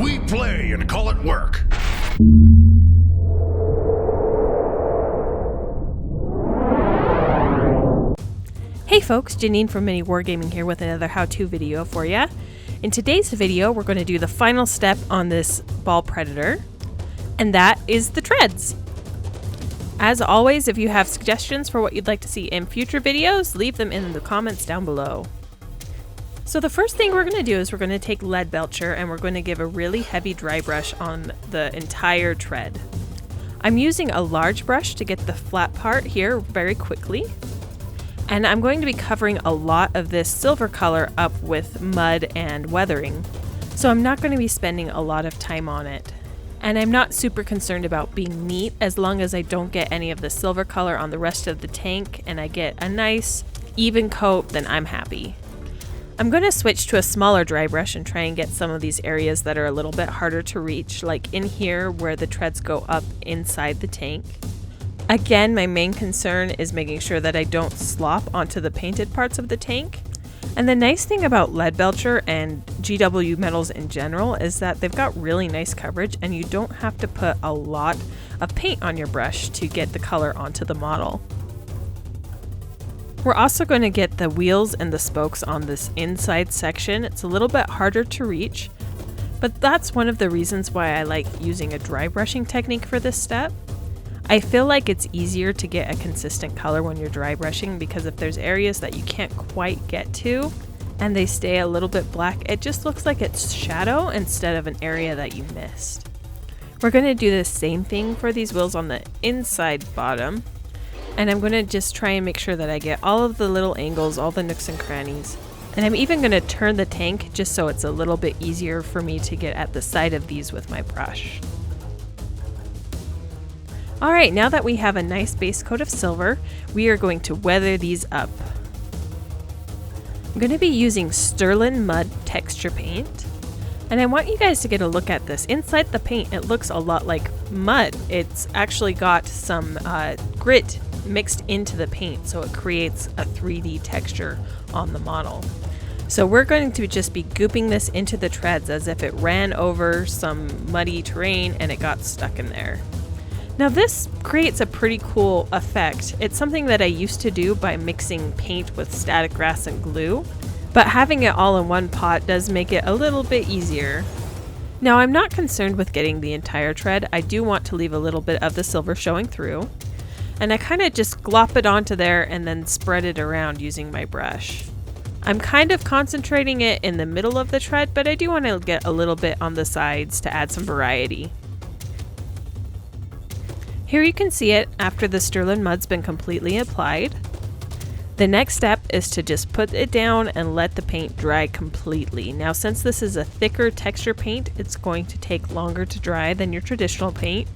We play and call it work. Hey folks, Janene from MiniWarGaming here with another how-to video for ya. In today's video, we're going to do the final step on this Baal predator, and that is the treads. As always, if you have suggestions for what you'd like to see in future videos, leave them in the comments down below. So the first thing we're going to do is we're going to take Leadbelcher and we're going to give a really heavy dry brush on the entire tread. I'm using a large brush to get the flat part here very quickly. And I'm going to be covering a lot of this silver color up with mud and weathering. So I'm not going to be spending a lot of time on it. And I'm not super concerned about being neat as long as I don't get any of the silver color on the rest of the tank and I get a nice even coat, then I'm happy. I'm going to switch to a smaller dry brush and try and get some of these areas that are a little bit harder to reach, like in here where the treads go up inside the tank. Again, my main concern is making sure that I don't slop onto the painted parts of the tank. And the nice thing about Leadbelcher and GW metals in general is that they've got really nice coverage and you don't have to put a lot of paint on your brush to get the color onto the model. We're also going to get the wheels and the spokes on this inside section. It's a little bit harder to reach, but that's one of the reasons why I like using a dry brushing technique for this step. I feel like it's easier to get a consistent color when you're dry brushing because if there's areas that you can't quite get to and they stay a little bit black, it just looks like it's shadow instead of an area that you missed. We're going to do the same thing for these wheels on the inside bottom, and I'm going to just try and make sure that I get all of the little angles, all the nooks and crannies. And I'm even going to turn the tank just so it's a little bit easier for me to get at the side of these with my brush. Alright, now that we have a nice base coat of silver, we are going to weather these up. I'm going to be using Stirland Mud texture paint, and I want you guys to get a look at this. Inside the paint, it looks a lot like mud. It's actually got some grit mixed into the paint, so it creates a 3D texture on the model. So we're going to just be gooping this into the treads as if it ran over some muddy terrain and it got stuck in there. Now this creates a pretty cool effect. It's something that I used to do by mixing paint with static grass and glue, but having it all in one pot does make it a little bit easier. Now I'm not concerned with getting the entire tread. I do want to leave a little bit of the silver showing through, and I kind of just glop it onto there and then spread it around using my brush. I'm kind of concentrating it in the middle of the tread, but I do want to get a little bit on the sides to add some variety. Here you can see it after the Stirland Mud's been completely applied. The next step is to just put it down and let the paint dry completely. Now since this is a thicker texture paint, it's going to take longer to dry than your traditional paint.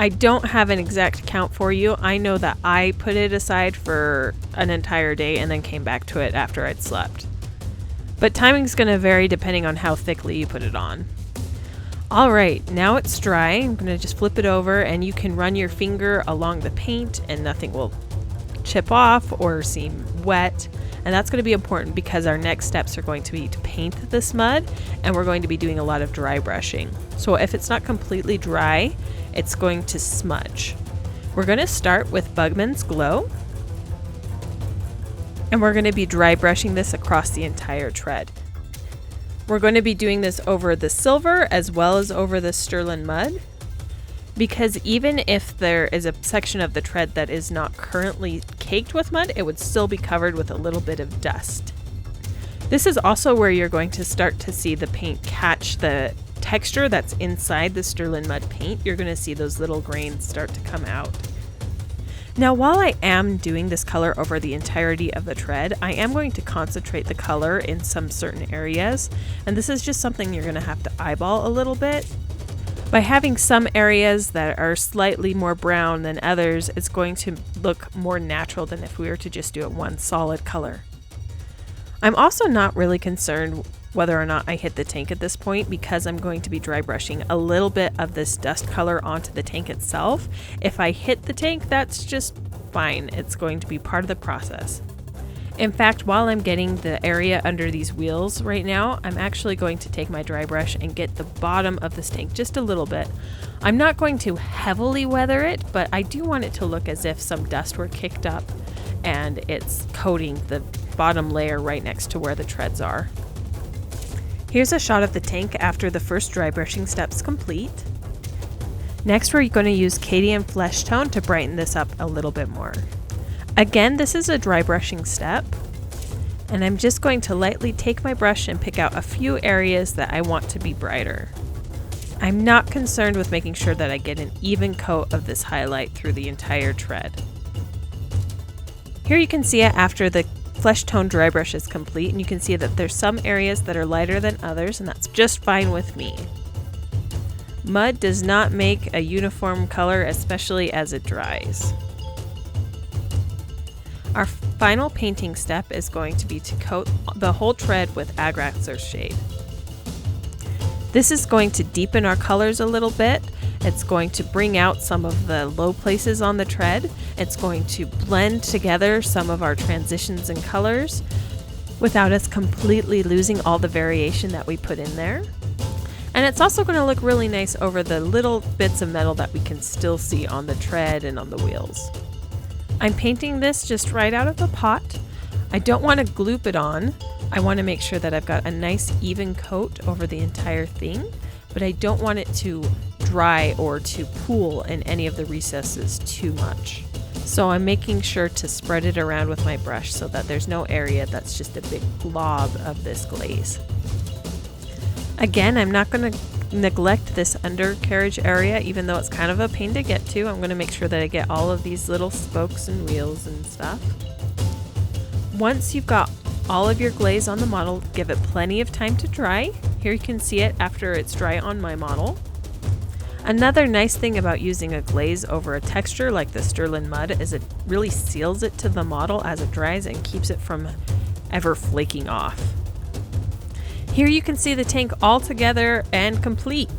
I don't have an exact count for you. I know that I put it aside for an entire day and then came back to it after I'd slept. But timing's going to vary depending on how thickly you put it on. Alright, now it's dry. I'm going to just flip it over and you can run your finger along the paint and nothing will chip off or seem wet. And that's going to be important because our next steps are going to be to paint this mud and we're going to be doing a lot of dry brushing. So if it's not completely dry, it's going to smudge. We're going to start with Bugmans Glow and we're going to be dry brushing this across the entire tread. We're going to be doing this over the silver as well as over the Stirland Mud, because even if there is a section of the tread that is not currently caked with mud, it would still be covered with a little bit of dust. This is also where you're going to start to see the paint catch the texture that's inside the Stirland Mud paint. You're going to see those little grains start to come out. Now while I am doing this color over the entirety of the tread, I am going to concentrate the color in some certain areas, and this is just something you're going to have to eyeball a little bit. By having some areas that are slightly more brown than others, it's going to look more natural than if we were to just do it one solid color. I'm also not really concerned whether or not I hit the tank at this point because I'm going to be dry brushing a little bit of this dust color onto the tank itself. If I hit the tank, that's just fine. It's going to be part of the process. In fact, while I'm getting the area under these wheels right now, I'm actually going to take my dry brush and get the bottom of this tank just a little bit. I'm not going to heavily weather it, but I do want it to look as if some dust were kicked up and it's coating the bottom layer right next to where the treads are. Here's a shot of the tank after the first dry brushing step's complete. Next, we're going to use Cadian Fleshtone to brighten this up a little bit more. Again, this is a dry brushing step, and I'm just going to lightly take my brush and pick out a few areas that I want to be brighter. I'm not concerned with making sure that I get an even coat of this highlight through the entire tread. Here you can see it after the Fleshtone dry brush is complete, and you can see that there's some areas that are lighter than others, and that's just fine with me. Mud does not make a uniform color, especially as it dries. Our final painting step is going to be to coat the whole tread with Agraxer's shade. This is going to deepen our colors a little bit. It's going to bring out some of the low places on the tread. It's going to blend together some of our transitions and colors without us completely losing all the variation that we put in there. And it's also going to look really nice over the little bits of metal that we can still see on the tread and on the wheels. I'm painting this just right out of the pot. I don't want to gloop it on. I want to make sure that I've got a nice even coat over the entire thing, but I don't want it to dry or to pool in any of the recesses too much. So I'm making sure to spread it around with my brush so that there's no area that's just a big glob of this glaze. Again, I'm not going to neglect this undercarriage area, even though it's kind of a pain to get to. I'm going to make sure that I get all of these little spokes and wheels and stuff. Once you've got all of your glaze on the model, give it plenty of time to dry. Here you can see it after it's dry on my model. Another nice thing about using a glaze over a texture like the Stirland Mud is it really seals it to the model as it dries and keeps it from ever flaking off. Here you can see the tank all together and complete.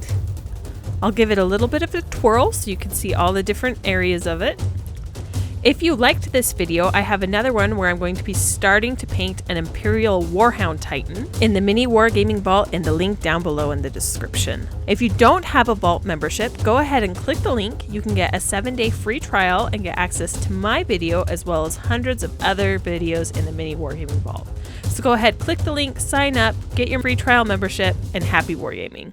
I'll give it a little bit of a twirl so you can see all the different areas of it. If you liked this video, I have another one where I'm going to be starting to paint an Imperial Warhound Titan in the MiniWarGaming Vault in the link down below in the description. If you don't have a Vault membership, go ahead and click the link. You can get a 7-day free trial and get access to my video as well as hundreds of other videos in the MiniWarGaming Vault. So go ahead, click the link, sign up, get your free trial membership, and happy wargaming.